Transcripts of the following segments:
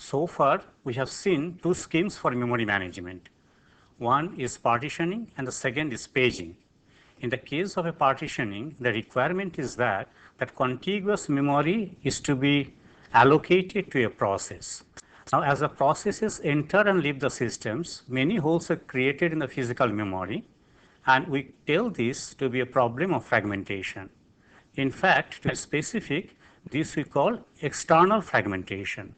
So far, we have seen two schemes for memory management. One is partitioning and the second is paging. In the case of a partitioning, the requirement is that contiguous memory is to be allocated to a process. Now, as the processes enter and leave the systems, many holes are created in the physical memory, and we tell this to be a problem of fragmentation. In fact, to be specific, this we call external fragmentation.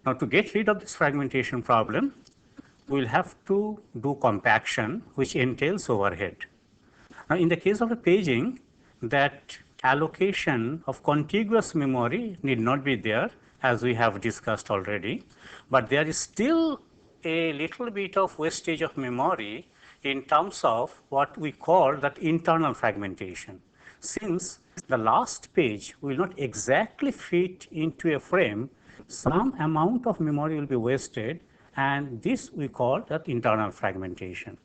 Now, to get rid of this fragmentation problem, we will have to do compaction, which entails overhead. Now, in the case of a paging, that allocation of contiguous memory need not be there, as we have discussed already, but there is still a little bit of wastage of memory in terms of what we call that internal fragmentation. Since the last page will not exactly fit into a frame, some amount of memory will be wasted, and this we call that internal fragmentation.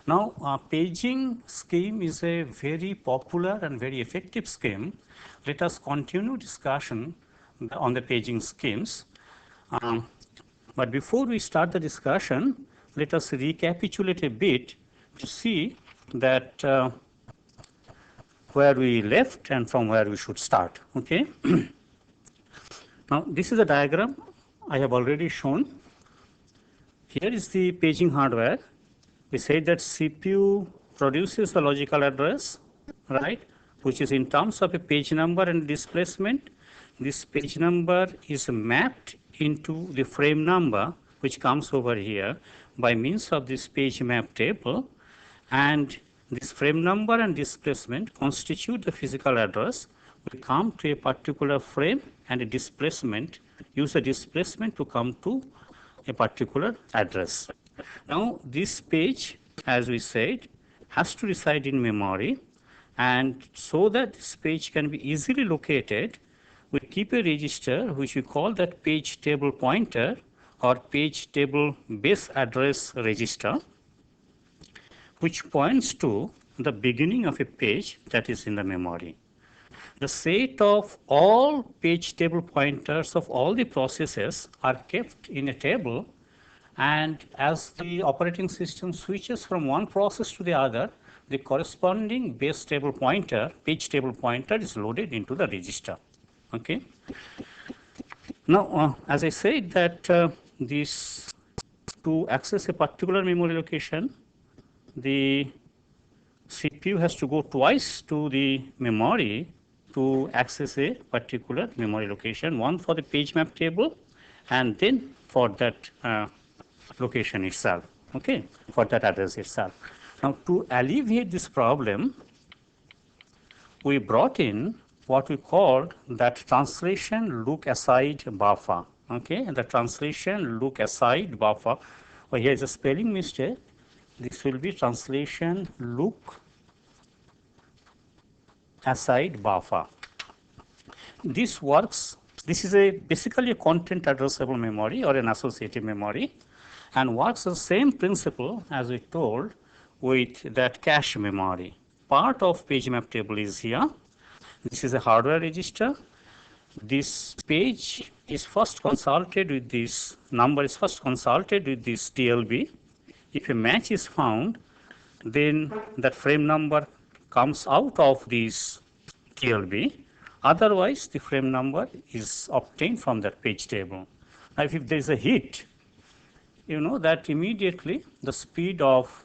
Now, paging scheme is a very popular and very effective scheme. Let us continue discussion on the paging schemes. But before we start the discussion, let us recapitulate a bit to see that where we left and from where we should start. Okay. Now, this is a diagram I have already shown. Here is the paging hardware. We said that CPU produces a logical address, right, which is in terms of a page number and displacement. This page number is mapped into the frame number, which comes over here by means of this page map table, and this frame number and displacement constitute the physical address. We come to a particular frame and a displacement, use a displacement to come to a particular address. Now, this page, as we said, has to reside in memory, and so that this page can be easily located, we keep a register which we call that page table pointer or page table base address register, which points to the beginning of a page that is in the memory. The set of all page table pointers of all the processes are kept in a table, and as the operating system switches from one process to the other, the corresponding base table pointer, page table pointer is loaded into the register. Okay. Now, as I said that this to access a particular memory location, the CPU has to go twice to the memory to access a particular memory location, one for the page map table and then for that location itself, okay, for that address itself. Now, to alleviate this problem, we brought in what we called that translation look aside buffer, okay, and the translation look aside buffer. Well, here is a spelling mistake. This will be translation look aside buffer. This works. This is basically a content addressable memory or an associative memory, and works the same principle as we told with that cache memory. Part of page map table is here. This is a hardware register. This page is first consulted with this number is first consulted with this TLB. If a match is found, then that frame number comes out of this TLB. Otherwise, the frame number is obtained from that page table. Now, if there is a hit, you know that immediately the speed of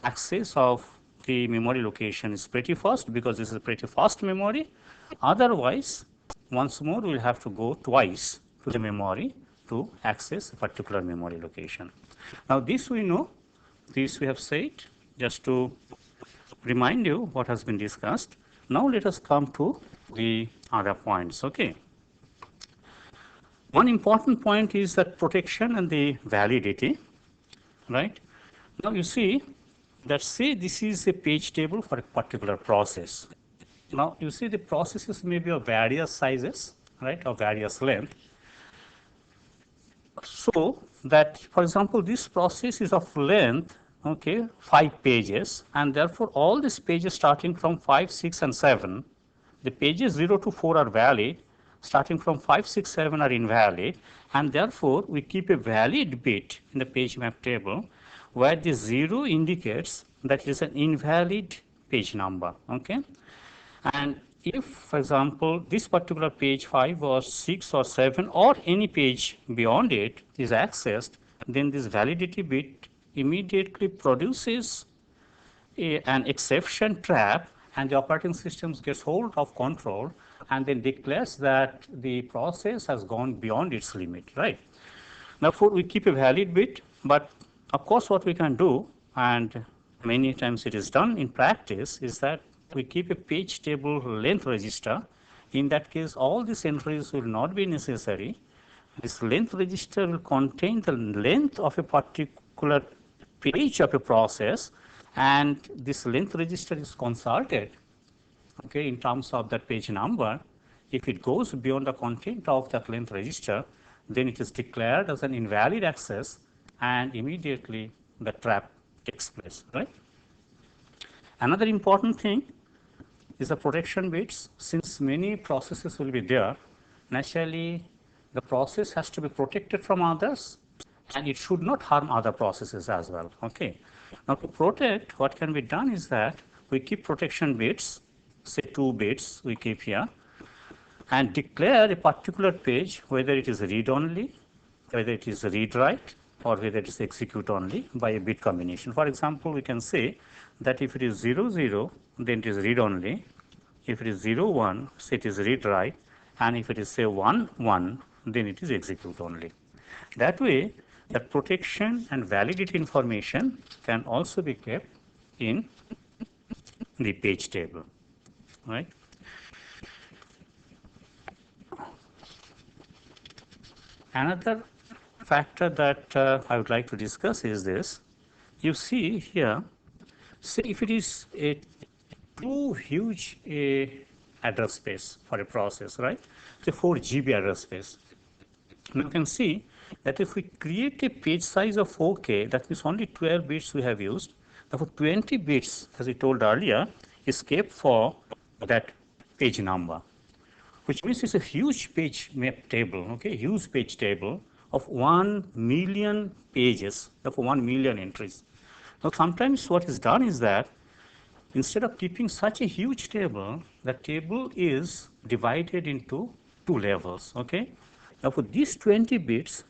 access of the memory location is pretty fast, because this is a pretty fast memory. Otherwise, once more we will have to go twice to the memory to access a particular memory location. Now, this we know, this we have said, just to remind you what has been discussed. Now, let us come to the other points. Okay. One important point is that protection and the validity, right? Now, you see that say this is a page table for a particular process. Now, you see the processes may be of various sizes, right, of various length. So that, for example, this process is of length, okay, 5 pages, and therefore all these pages starting from 5, 6, and 7, the pages 0 to 4 are valid. starting from 5, 6, 7 are invalid, and therefore we keep a valid bit in the page map table where the 0 indicates that it is an invalid page number. Okay? And if, for example, this particular page 5 or 6 or 7 or any page beyond it is accessed, then this validity bit immediately produces an exception trap, and the operating system gets hold of control and then declares that the process has gone beyond its limit, right? Therefore, we keep a valid bit, but of course what we can do, and many times it is done in practice, is that we keep a page table length register. In that case, all these entries will not be necessary. This length register will contain the length of a particular page of a process, and this length register is consulted, okay, in terms of that page number. If it goes beyond the content of that length register, then it is declared as an invalid access, and immediately the trap takes place, right? Another important thing is the protection bits. Since many processes will be there, naturally the process has to be protected from others, and it should not harm other processes as well. Okay. Now, to protect, what can be done is that we keep protection bits, say 2 bits we keep here, and declare a particular page, whether it is read only, whether it is read write, or whether it is execute only by a bit combination. For example, we can say that if it is 0, 0, then it is read only. If it is 0, 1, say it is read write, and if it is say 1, 1, then it is execute only. That way, that protection and validity information can also be kept in the page table, right? Another factor that I would like to discuss is this. You see here, say if it is a too huge address space for a process, right? Say 4 GB address space. You can see that if we create a page size of 4K, that means only 12 bits we have used. Therefore, 20 bits, as we told earlier, is kept for that page number, which means it's a huge page map table, okay, huge page table of 1 million pages, therefore 1 million entries. Now, sometimes what is done is that instead of keeping such a huge table, the table is divided into 2 levels, okay. Now, for these 20 bits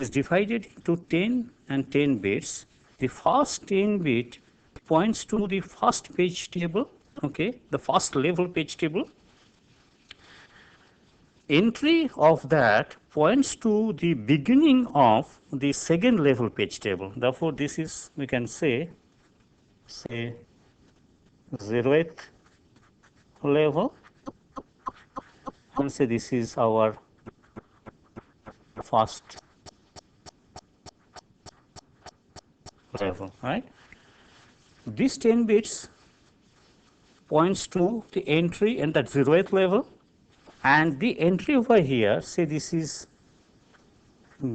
is divided into 10 and 10 bits. The first 10 bit points to the first page table, okay, the first level page table. Entry of that points to the beginning of the second level page table. Therefore, this is, we can say 0th level, and say this is our first level, right? These 10 bits points to the entry in that 0th level, and the entry over here, say this is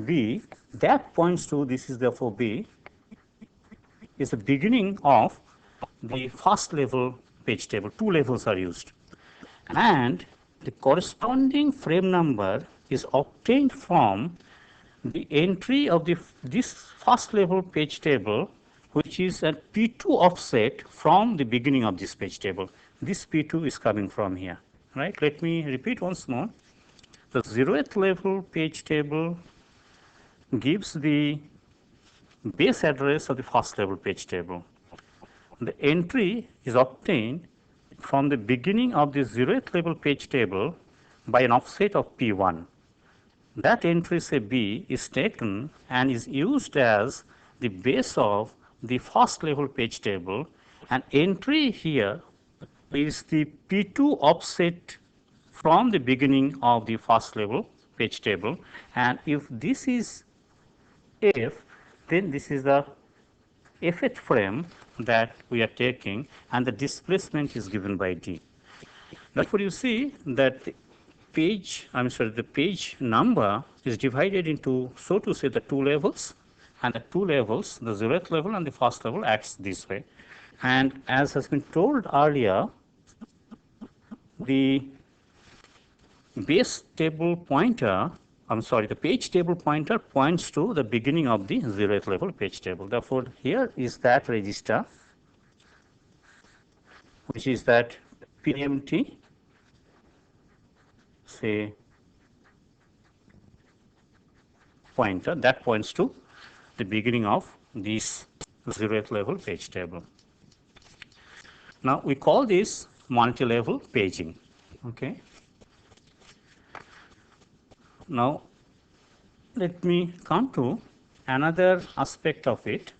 B, that points to, this is therefore B, is the beginning of the first level page table. 2 levels are used, and the corresponding frame number is obtained from the entry of this first level page table, which is a P2 offset from the beginning of this page table. This P2 is coming from here, right? Let me repeat once more. The 0th level page table gives the base address of the first level page table. The entry is obtained from the beginning of the 0th level page table by an offset of P1. That entry, say B, is taken and is used as the base of the first level page table, and entry here is the P2 offset from the beginning of the first level page table, and if this is F, then this is the Fth frame that we are taking, and the displacement is given by D. Therefore, you see that the page number is divided into, so to say, the 2 levels, and the 2 levels, the 0th level and the first level, acts this way. And as has been told earlier, the base table pointer, the page table pointer points to the beginning of the 0th level page table. Therefore, here is that register, which is that PMT, say, pointer that points to the beginning of this 0th level page table. Now, we call this multi-level paging. Okay. Now, let me come to another aspect of it,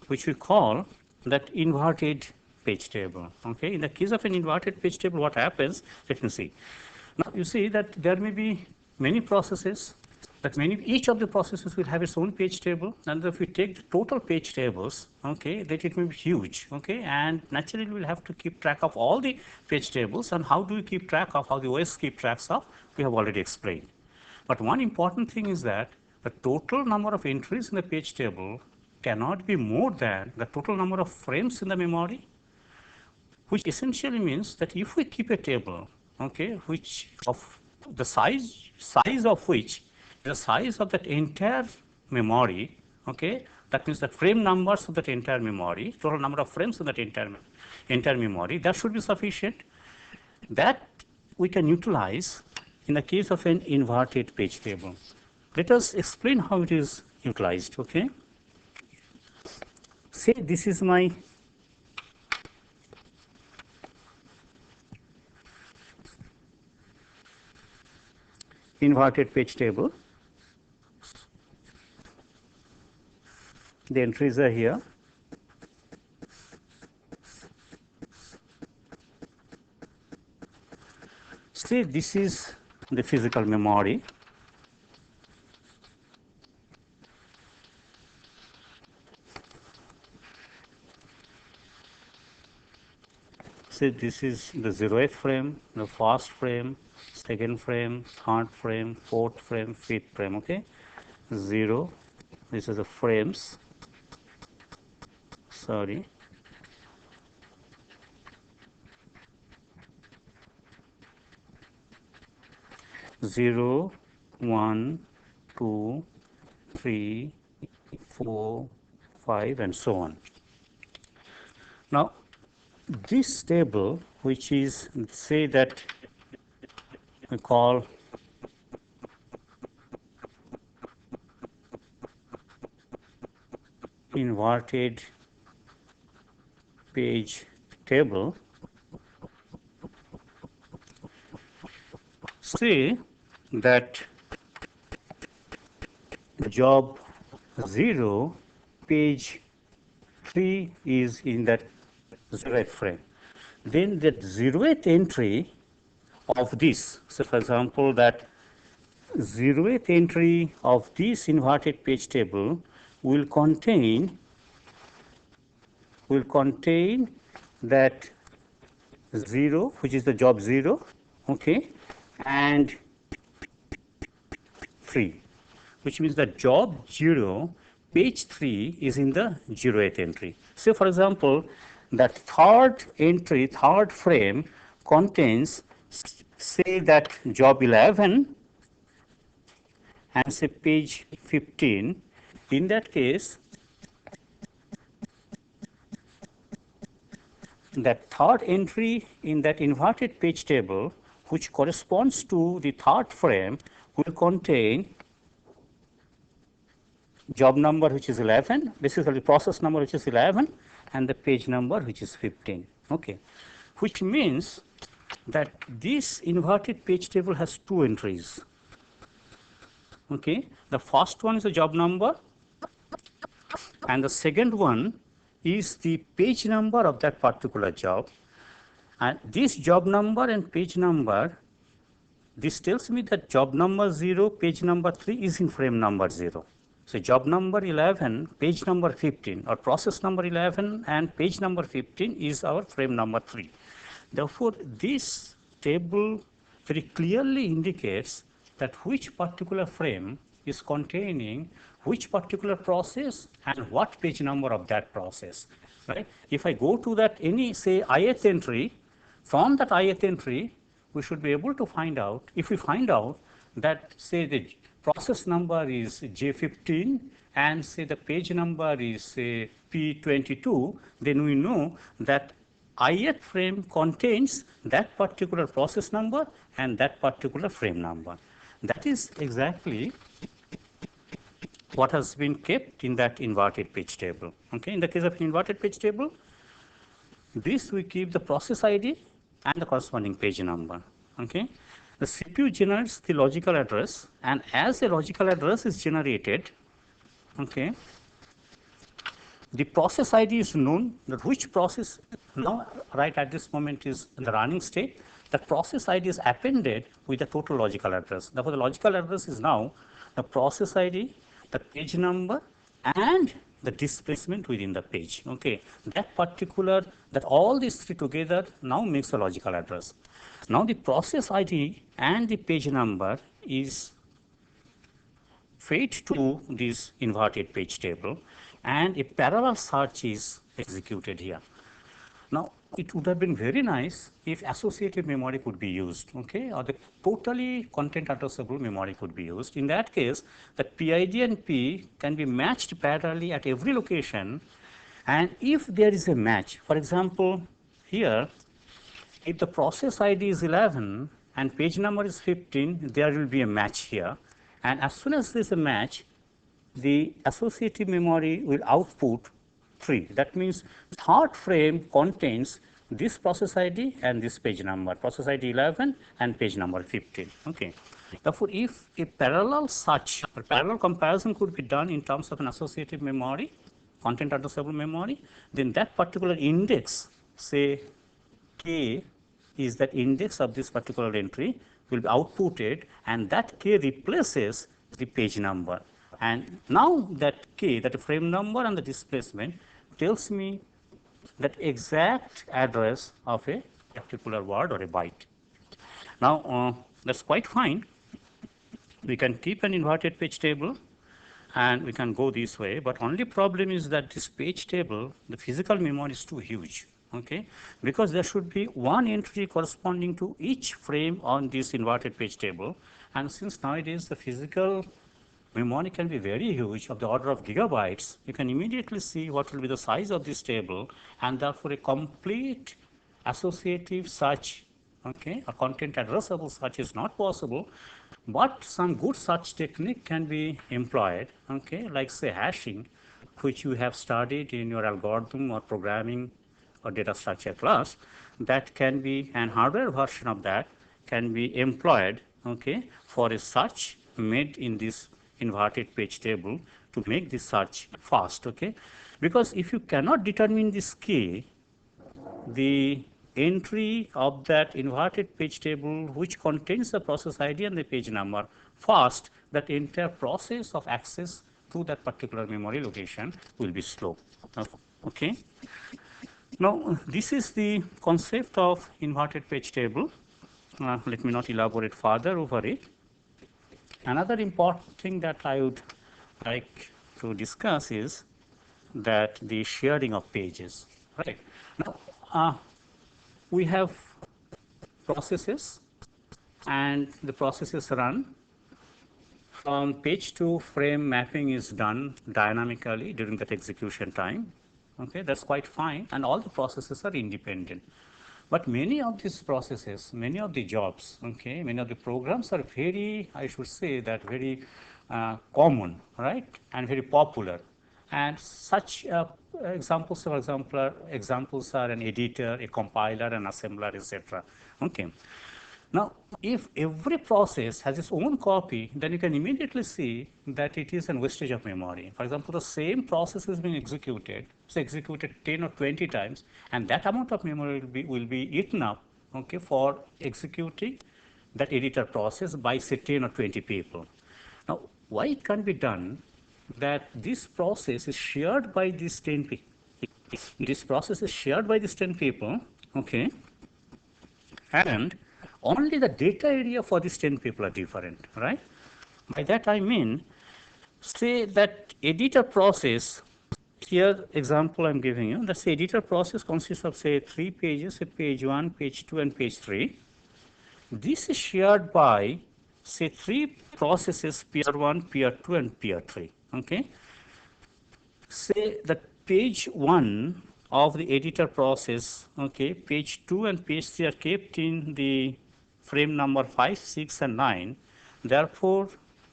which we call that inverted page table. Okay. In the case of an inverted page table, what happens? Let me see. Now, you see that there may be many processes, that each of the processes will have its own page table, and if we take the total page tables, okay, that it may be huge, okay, and naturally we'll have to keep track of all the page tables. And how do we keep track of, how the OS keep tracks of, we have already explained. But one important thing is that the total number of entries in the page table cannot be more than the total number of frames in the memory, which essentially means that if we keep a table, okay, which of the size of which the size of that entire memory, okay, that means the frame numbers of that entire memory, total number of frames in that entire memory, that should be sufficient. That we can utilize in the case of an inverted page table. Let us explain how it is utilized. Okay. Say this is my inverted page table. The entries are here. Say this is the physical memory. Say this is the 0th frame, the first frame, second frame, third frame, fourth frame, fifth frame. Okay, 0. This is the frames. Sorry. Zero, 1, 2, 3, 4, 5, and so on. Now, this table, which is, say that we call inverted page table, say that job 0, page 3 is in that 0th frame. Then that 0th entry of this, so for example, that 0th entry of this inverted page table will contain that 0, which is the job 0, okay, and 3, which means that job 0, page 3 is in the 0th entry. So, for example, that third entry, third frame contains, say that job 11 and say page 15. In that case, that third entry in that inverted page table, which corresponds to the third frame, will contain job number, which is 11, basically process number, which is 11, and the page number, which is 15. Okay, which means that this inverted page table has 2 entries. Okay, the first one is the job number, and the second one is the page number of that particular job. And this job number and page number, this tells me that job number 0, page number 3 is in frame number 0. So, job number 11, page number 15, or process number 11 and page number 15 is our frame number 3. Therefore, this table very clearly indicates that which particular frame is containing which particular process and what page number of that process. Right? If I go to that any, say, ith entry, from that ith entry, we should be able to find out, if we find out that say the process number is J15 and say the page number is say P22, then we know that ith frame contains that particular process number and that particular frame number. That is exactly what has been kept in that inverted page table. Okay, in the case of an inverted page table, this we keep the process ID and the corresponding page number. Okay, the CPU generates the logical address, and as the logical address is generated, okay, the process ID is known, that which process now right at this moment is in the running state. The process ID is appended with the total logical address. Therefore, the logical address is now the process ID, the page number, and the displacement within the page. Okay, that all these three together now makes a logical address. Now the process ID and the page number is fed to this inverted page table, and a parallel search is executed here. Now, it would have been very nice if associative memory could be used, okay, or the totally content addressable memory could be used. In that case, the PID and P can be matched parallelly at every location, and if there is a match, for example, here, if the process ID is 11 and page number is 15, there will be a match here, and as soon as there is a match, the associative memory will output 3. That means third frame contains this process ID and this page number, process ID 11 and page number 15. Okay. Therefore, if a parallel search or parallel comparison could be done in terms of an associative memory, content addressable memory, then that particular index, say K is that index of this particular entry, will be outputted, and that K replaces the page number. And now that K, that frame number and the displacement, tells me that exact address of a particular word or a byte. Now, that's quite fine. We can keep an inverted page table and we can go this way, but only problem is that this page table, the physical memory is too huge. Okay, because there should be one entry corresponding to each frame on this inverted page table, and since nowadays the physical memory can be very huge, of the order of gigabytes, you can immediately see what will be the size of this table, and therefore a complete associative search, okay, a content addressable search is not possible, but some good search technique can be employed, okay, like say hashing, which you have studied in your algorithm or programming or data structure class. That can be, an hardware version of that can be employed, okay, for a search made in this inverted page table to make this search fast, okay, because if you cannot determine this K, the entry of that inverted page table which contains the process ID and the page number fast, that entire process of access to that particular memory location will be slow. Okay. Now, this is the concept of inverted page table. Let me not elaborate further over it. Another important thing that I would like to discuss is that the sharing of pages. Right. Now, we have processes, and the processes run. From page to frame mapping is done dynamically during that execution time. Okay, that's quite fine, and all the processes are independent. But many of these processes, many of the jobs, okay, many of the programs are very, I should say that very common, right, and very popular. And such examples, for example, examples are an editor, a compiler, an assembler, etc. Okay. Now, if every process has its own copy, then you can immediately see that it is a wastage of memory. For example, the same process is being executed, so executed 10 or 20 times, and that amount of memory will be eaten up, okay, for executing that editor process by say 10 or 20 people. Now, why it can be done that this process is shared by these 10 people? This process is shared by these 10 people, okay, and only the data area for these 10 people are different, right? By that I mean, say that editor process, here example I'm giving you, the editor process consists of say 3 pages, page 1, page 2, and page 3. this is shared by, say, three processes, peer 1, peer 2, and peer 3. Okay? Say that page 1 of the editor process, okay, page 2 and page 3 are kept in the frame number 5, 6, and 9. Therefore,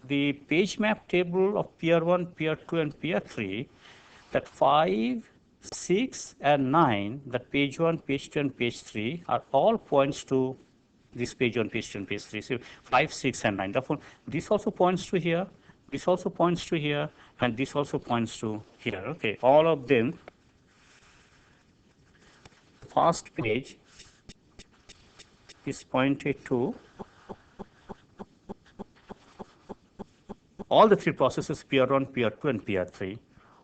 the page map table of peer 1, peer 2, and peer 3, that 5, 6, and 9, that page 1, page 2, and page 3 are all points to this page 1, page 2, and page 3. So 5, 6, and 9. Therefore, this also points to here, this also points to here, and this also points to here. Okay, all of them. First page is pointed to all the three processes, peer 1, peer 2, and peer 3.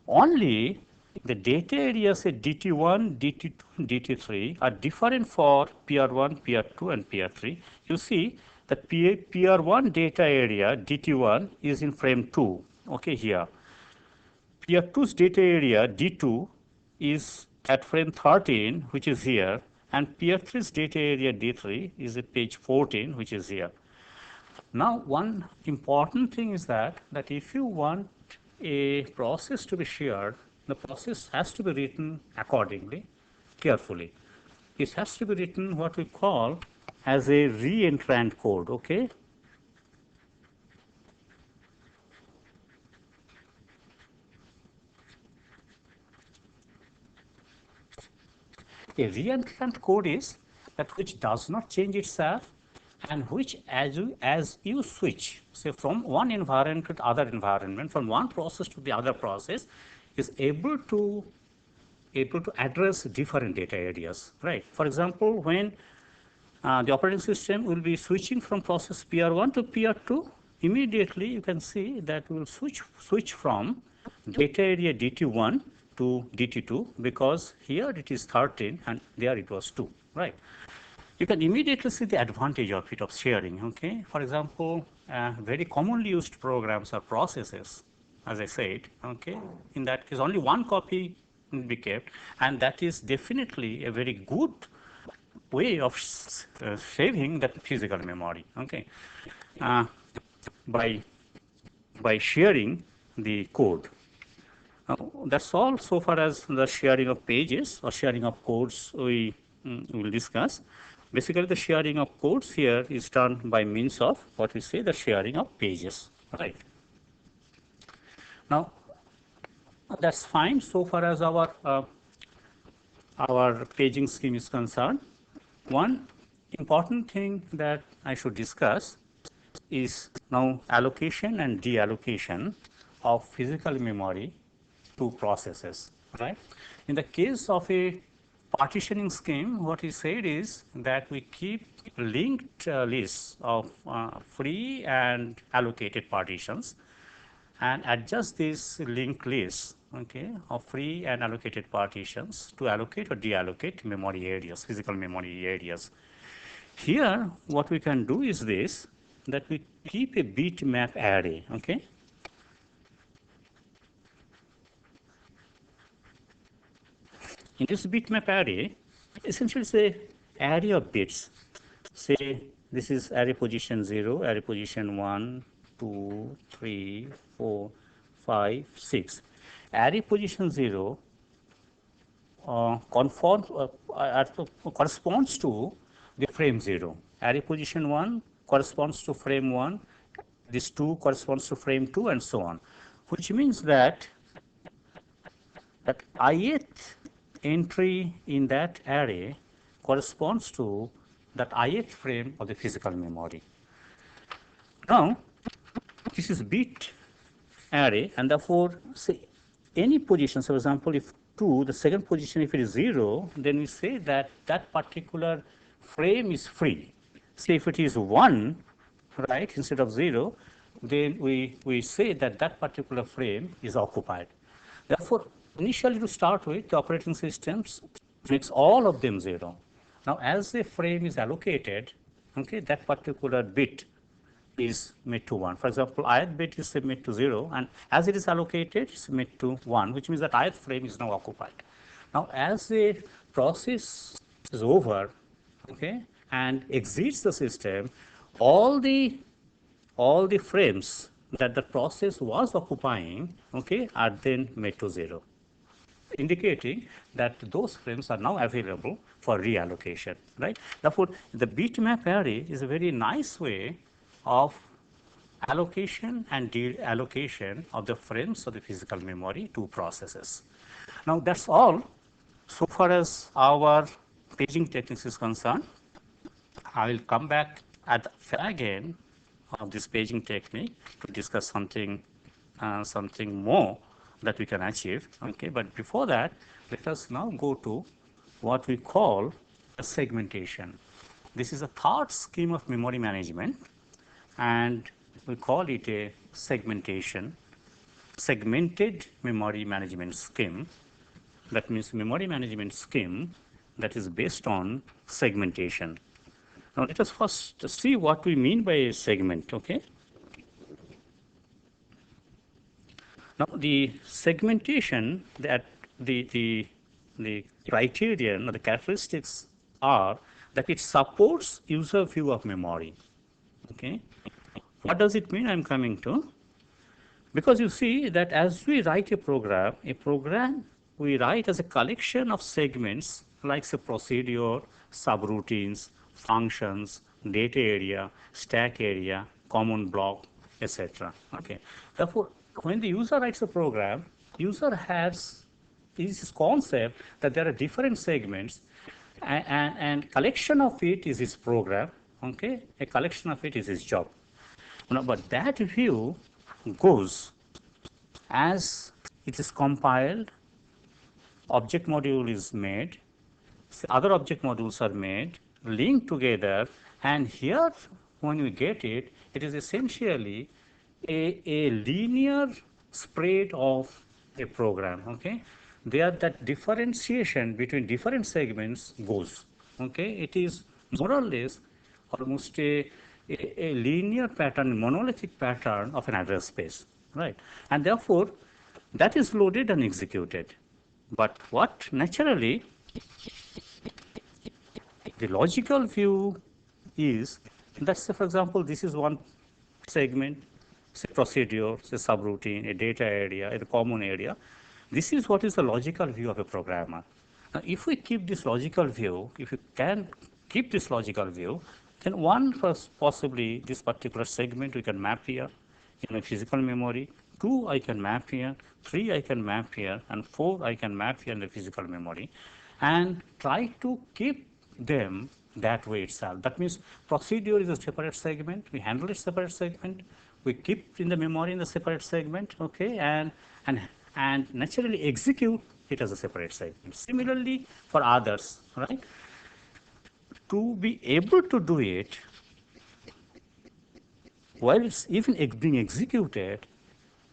Only the data areas at DT1, DT2, DT3 are different for peer 1, peer 2, and peer 3. You see that peer 1 data area, DT1, is in frame 2, okay, here. Peer 2's data area, D2, is at frame 13, which is here, and peer 3's data area, D3, is at page 14, which is here. Now, one important thing is that if you want a process to be shared, the process has to be written accordingly, carefully. It has to be written what we call as a reentrant code, okay? A reentrant code is that which does not change itself and which as you switch, say from one environment to the other environment, from one process to the other process, is able to address different data areas, right? For example, when the operating system will be switching from process PR1 to PR2, immediately you can see that we will switch from data area DT1 to DT2 because here it is 13 and there it was 2, right? You can immediately see the advantage of it, of sharing, okay? For example, very commonly used programs or processes, as I said, okay? In that case, only one copy will be kept, and that is definitely a very good way of saving that physical memory, okay? By sharing the code. That's all so far as the sharing of pages or sharing of codes we will discuss. Basically, the sharing of codes here is done by means of what we say the sharing of pages, right? Now, that's fine so far as our paging scheme is concerned. One important thing that I should discuss is now allocation and deallocation of physical memory to processes, right? In the case of a partitioning scheme, what we said is that we keep linked lists of free and allocated partitions and adjust these linked lists, okay, of free and allocated partitions to allocate or deallocate memory areas, physical memory areas. Here, what we can do is this, that we keep a bitmap array, okay? In this bitmap array, essentially it's an array of bits. Say this is array position 0, array position 1, 2, 3, 4, 5, 6. Array position 0 corresponds to the frame 0. Array position 1 corresponds to frame 1. This 2 corresponds to frame 2 and so on, which means that ith entry in that array corresponds to that ith frame of the physical memory. Now, this is bit array, and therefore, say any position, so for example, if 2, the second position, if it is 0, then we say that that particular frame is free. Say if it is 1, right, instead of 0, then we say that that particular frame is occupied. Therefore, initially to start with, the operating systems makes all of them 0. Now, as the frame is allocated, okay, that particular bit is made to 1. For example, ith bit is made to 0, and as it is allocated, it's made to 1, which means that ith frame is now occupied. Now, as the process is over, okay, and exits the system, all the frames that the process was occupying, okay, are then made to 0, indicating that those frames are now available for reallocation, right? Therefore, the bitmap array is a very nice way of allocation and deallocation of the frames of the physical memory to processes. Now, that's all so far as our paging techniques is concerned. I will come back at the fag end of this paging technique to discuss something more that we can achieve. Okay, but before that, let us now go to what we call a segmentation. This is a third scheme of memory management, and we call it a segmented memory management scheme. That means memory management scheme that is based on segmentation. Now let us first see what we mean by a segment, okay? Now the segmentation, that the criterion or the characteristics are that it supports user view of memory, okay? What does it mean? I'm coming to. Because you see that as we write a program we write as a collection of segments like say procedure, subroutines, functions, data area, stack area, common block, etc. Okay. Therefore, when the user writes a program, user has this concept that there are different segments, and collection of it is his program. Okay, a collection of it is his job. Now, but that view goes as it is compiled, object module is made, other object modules are made, linked together, and here when we get it, it is essentially a linear spread of a program. Okay, there that differentiation between different segments goes. Okay, it is more or less almost a linear pattern, monolithic pattern of an address space, right? And therefore, that is loaded and executed. But what naturally the logical view is that, say, for example, this is one segment, say procedure, say subroutine, a data area, a common area. This is what is the logical view of a programmer. Now, if we keep this logical view, if you can keep this logical view, then one, first possibly this particular segment we can map here in my physical memory. 2 I can map here, 3 I can map here, and 4 I can map here in the physical memory, and try to keep them that way itself. That means procedure is a separate segment. We handle it separate segment. We keep in the memory in the separate segment, okay, and naturally execute it as a separate segment. Similarly for others, right? To be able to do it while it's even being executed,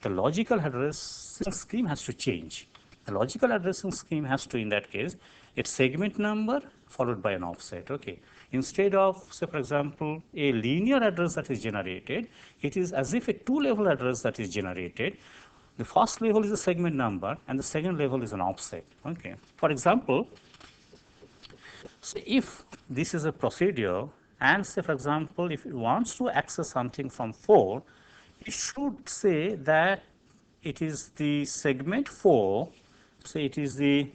the logical addressing scheme has to change. The logical addressing scheme has to, in that case, its segment number followed by an offset. Okay. Instead of, say, for example, a linear address that is generated, it is as if a 2-level address that is generated. The first level is a segment number, and the second level is an offset. Okay. For example, so if this is a procedure, and say, for example, if it wants to access something from 4, it should say that it is the segment 4, say it is the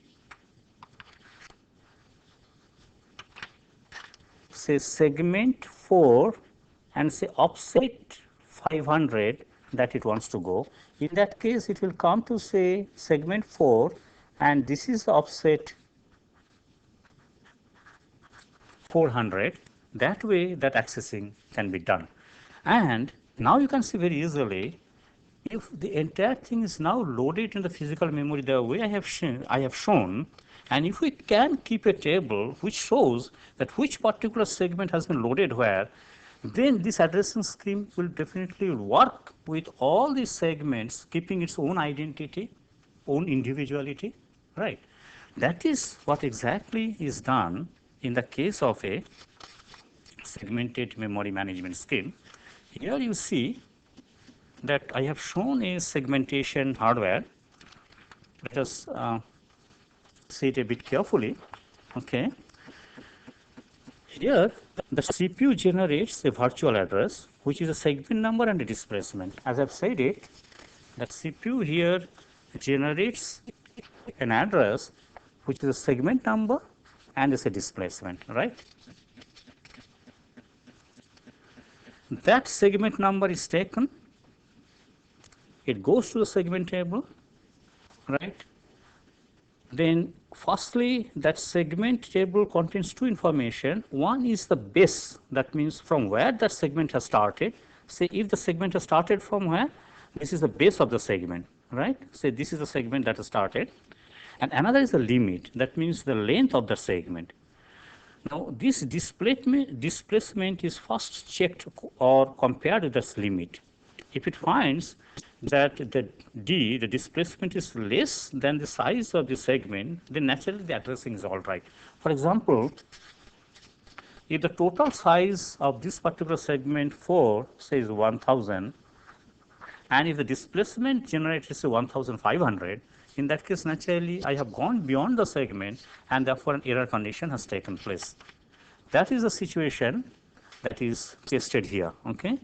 segment 4 and say offset 500 that it wants to go. In that case, it will come to say segment 4, and this is the offset 400. That way that accessing can be done. And now you can see very easily, if the entire thing is now loaded in the physical memory the way I have shown, and if we can keep a table which shows that which particular segment has been loaded where, then this addressing scheme will definitely work with all these segments, keeping its own identity, own individuality, right? That is what exactly is done in the case of a segmented memory management scheme. Here you see that I have shown a segmentation hardware. Let us see it a bit carefully. Okay. Here, the CPU generates a virtual address, which is a segment number and a displacement. As I've said it, that CPU here generates an address, which is a segment number and is a displacement, right? That segment number is taken, it goes to the segment table, right? Then firstly, that segment table contains two information. One is the base, that means from where that segment has started. Say if the segment has started from where, this is the base of the segment, right? Say this is the segment that has started. And another is the limit, that means the length of the segment. Now this displacement is first checked or compared with this limit. If it finds that the D, the displacement is less than the size of the segment, then naturally the addressing is all right. For example, if the total size of this particular segment 4 says 1000, and if the displacement generated is 1500, in that case naturally I have gone beyond the segment and therefore an error condition has taken place. That is the situation that is tested here. Okay.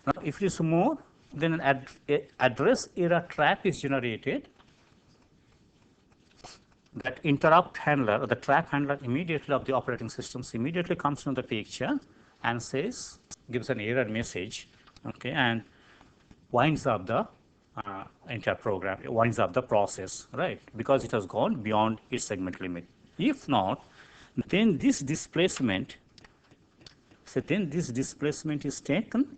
Now if it is more, then an address error trap is generated. That interrupt handler or the trap handler immediately of the operating systems immediately comes into the picture and says, gives an error message, okay, and winds up the entire program, winds up the process, right, because it has gone beyond its segment limit. If not, then this displacement, is taken,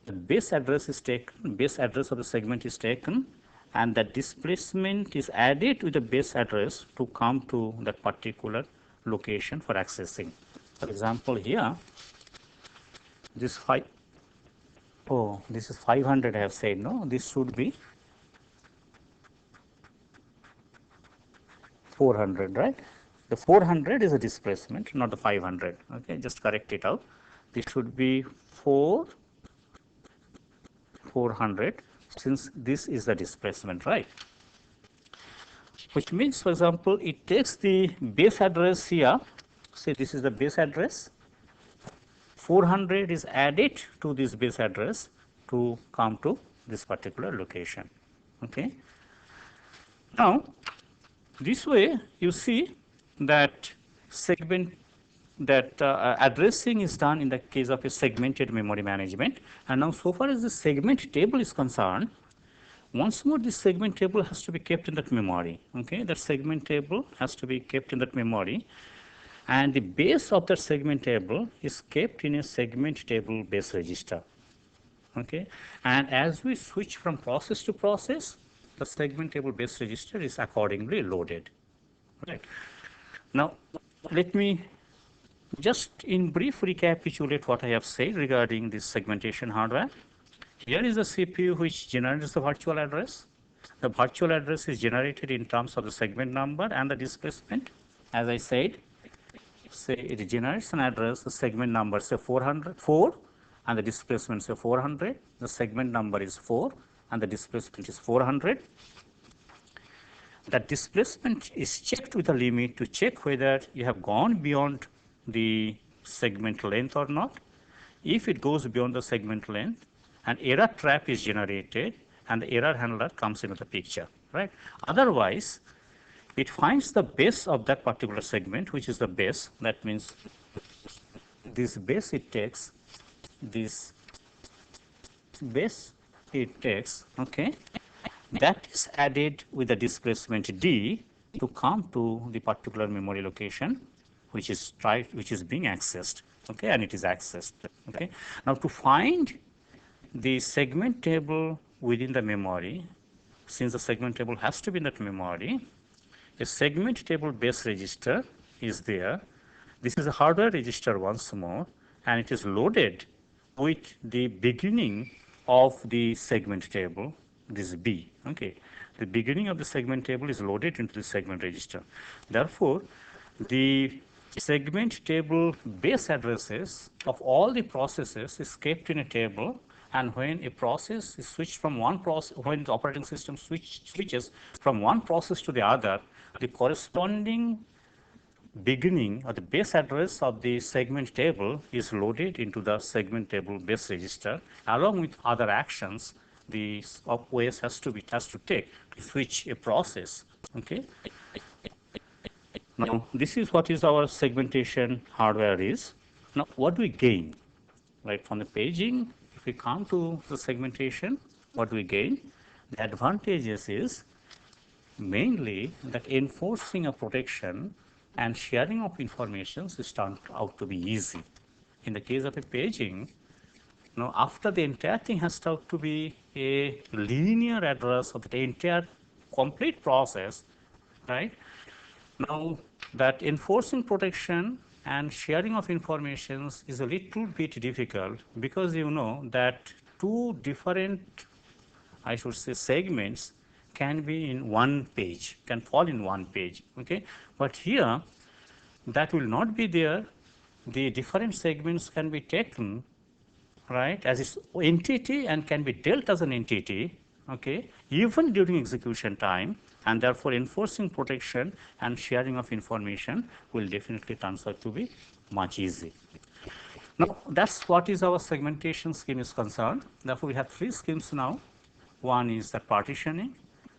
the base address is taken, base address of the segment is taken, and that displacement is added with the base address to come to that particular location for accessing. For example, here, this this is 500 I have said, no, this should be 400, right? The 400 is a displacement, not the 500, okay, just correct it out. This should be 400, since this is the displacement, right? Which means, for example, it takes the base address here, say this is the base address, 400 is added to this base address to come to this particular location, okay? Now, this way you see that addressing is done in the case of a segmented memory management. And now so far as the segment table is concerned, once more this segment table has to be kept in that memory, okay? That segment table has to be kept in that memory, and the base of that segment table is kept in a segment table base register, okay? And as we switch from process to process, the segment table base register is accordingly loaded, right? Now let me just in brief recapitulate what I have said regarding this segmentation hardware. Here is the CPU which generates the virtual address. The virtual address is generated in terms of the segment number and the displacement. As I said, say it generates an address, the segment number say 404 and the displacement say 400. The segment number is 4 and the displacement is 400. That displacement is checked with a limit to check whether you have gone beyond the segment length or not. If it goes beyond the segment length, an error trap is generated and the error handler comes into the picture, right? Otherwise, it finds the base of that particular segment, which is the base. That means this base it takes, this base it takes, okay? That is added with the displacement D to come to the particular memory location, which is being accessed, okay, and it is accessed, okay. Now to find the segment table within the memory, since the segment table has to be in that memory, a segment table base register is there. This is a hardware register once more, and it is loaded with the beginning of the segment table, this B, okay. The beginning of the segment table is loaded into the segment register. Therefore, the segment table base addresses of all the processes is kept in a table, and when a process is switched from one process, when the operating system switches from one process to the other, the corresponding beginning or the base address of the segment table is loaded into the segment table base register along with other actions the OS has to take to switch a process. Okay. Now this is what is our segmentation hardware is. Now what do we gain? Like from the paging, if we come to the segmentation, what do we gain? The advantages is mainly that enforcing a protection and sharing of information is turned out to be easy. In the case of a paging, now after the entire thing has turned to be a linear address of the entire complete process, right? Now that enforcing protection and sharing of information is a little bit difficult because you know that two different, I should say, segments can be in one page, can fall in one page, okay? But here, that will not be there. The different segments can be taken, right, as its entity and can be dealt as an entity, okay, even during execution time, and therefore enforcing protection and sharing of information will definitely turn out to be much easy. Now, that's what is our segmentation scheme is concerned. Therefore, we have three schemes now. One is the partitioning,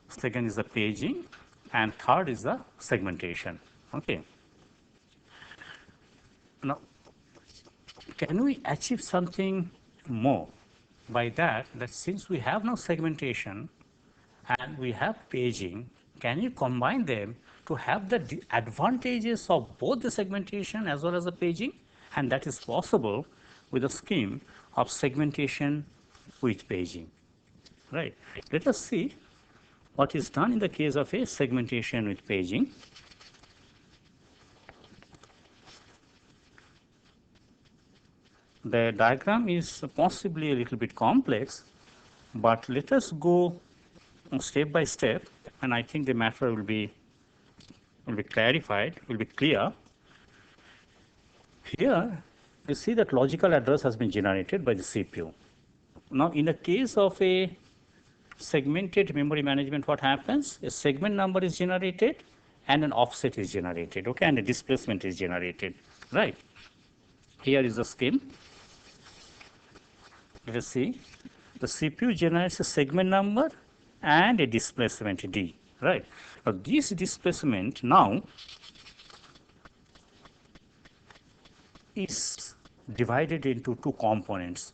second is the paging, and third is the segmentation. Okay. Now, can we achieve something more by that since we have now segmentation and we have paging, can you combine them to have the advantages of both the segmentation as well as the paging? And that is possible with a scheme of segmentation with paging. Right. Let us see what is done in the case of a segmentation with paging. The diagram is possibly a little bit complex, but let us go step by step, and I think the matter will be clarified, will be clear. Here, you see that logical address has been generated by the CPU. Now, in the case of a segmented memory management, what happens? A segment number is generated and an offset is generated, okay, and a displacement is generated, right? Here is the scheme. Let us see. The CPU generates a segment number and a displacement D, right? Now, this displacement now is divided into two components.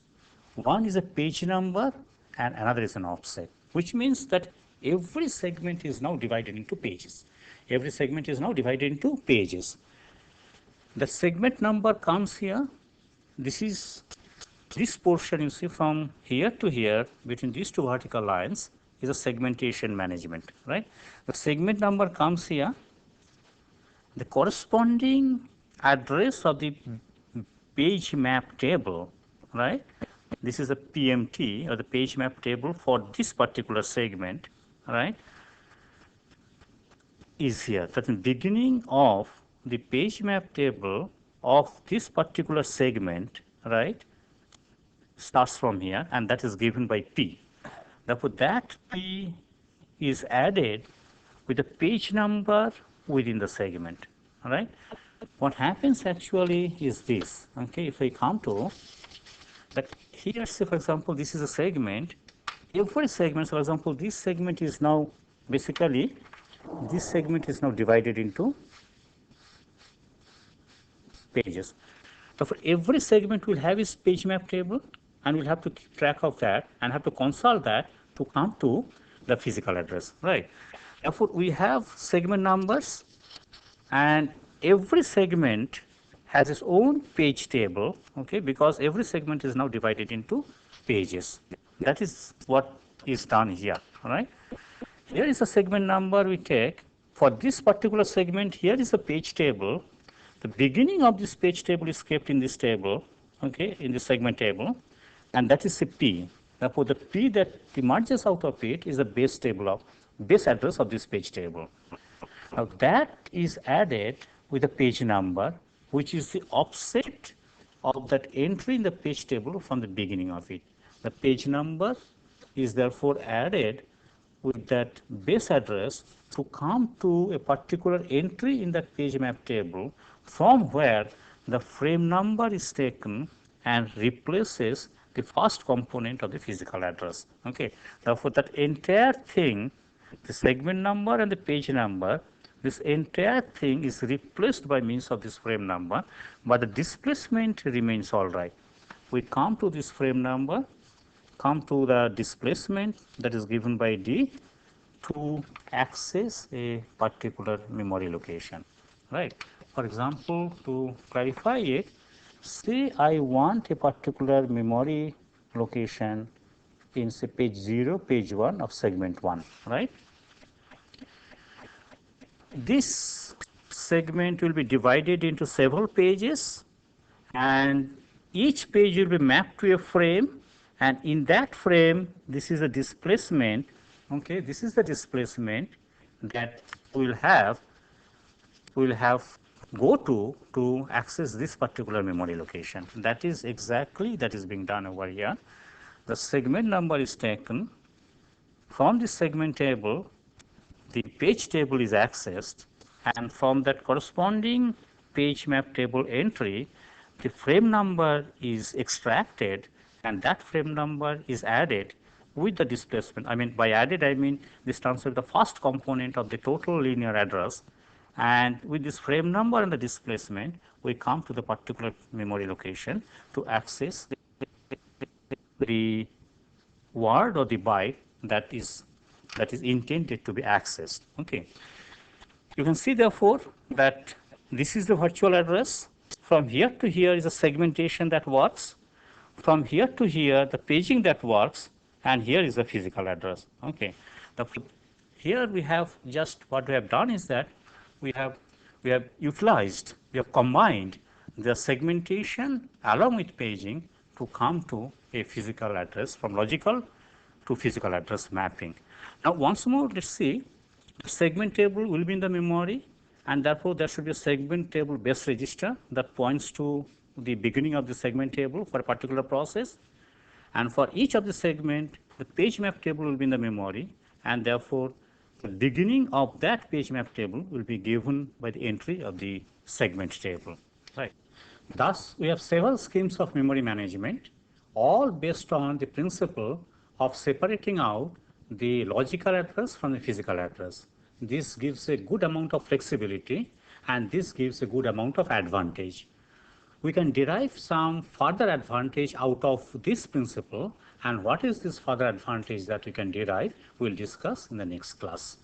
One is a page number and another is an offset, which means that every segment is now divided into pages. Every segment is now divided into pages. The segment number comes here. This portion you see from here to here between these two vertical lines is a segmentation management, right? The segment number comes here. The corresponding address of the page map table, right? This is a PMT or the page map table for this particular segment, right? Is here. That the beginning of the page map table of this particular segment, right, starts from here, and that is given by P. Therefore, that P is added with the page number within the segment, right? What happens actually is this, okay, if I come to that here, say for example, this is a segment. Every segment, for example, this segment is now basically, this segment is now divided into pages. So for every segment will have its page map table, and we'll have to keep track of that and have to consult that to come to the physical address, right? Therefore, we have segment numbers, and every segment has its own page table, okay, because every segment is now divided into pages. That is what is done here, all right? Here is a segment number we take. For this particular segment, here is a page table. The beginning of this page table is kept in this table, okay, in this segment table, and that is a P. Therefore, the P that emerges out of it is the base address of this page table. Now, that is added with a page number, which is the offset of that entry in the page table from the beginning of it. The page number is therefore added with that base address to come to a particular entry in that page map table from where the frame number is taken and replaces the first component of the physical address. Okay. Therefore, that entire thing, the segment number and the page number, this entire thing is replaced by means of this frame number, but the displacement remains all right. We come to this frame number, come to the displacement that is given by D to access a particular memory location, right? For example, to clarify it, say I want a particular memory location in say page 0, page 1 of segment 1, right? This segment will be divided into several pages, and each page will be mapped to a frame, and in that frame this is a displacement. Okay, this is the displacement that we'll have go to access this particular memory location. That is exactly that is being done over here. The segment number is taken from the segment table, the page table is accessed, and from that corresponding page map table entry, the frame number is extracted, and that frame number is added with the displacement. I mean, by added, I mean this transfers the first component of the total linear address, and with this frame number and the displacement, we come to the particular memory location to access the word or the byte that is intended to be accessed. Okay. You can see therefore that this is the virtual address. From here to here is a segmentation that works. From here to here, the paging that works, and here is the physical address. Okay. Here we have just what we have done is that we have combined the segmentation along with paging to come to a physical address, from logical to physical address mapping. Now, once more, let's see, the segment table will be in the memory, and therefore there should be a segment table base register that points to the beginning of the segment table for a particular process. And for each of the segment, the page map table will be in the memory, and therefore the beginning of that page map table will be given by the entry of the segment table. Right. Thus, we have several schemes of memory management, all based on the principle of separating out the logical address from the physical address. This gives a good amount of flexibility, and this gives a good amount of advantage. We can derive some further advantage out of this principle, and what is this further advantage that we can derive, we'll discuss in the next class.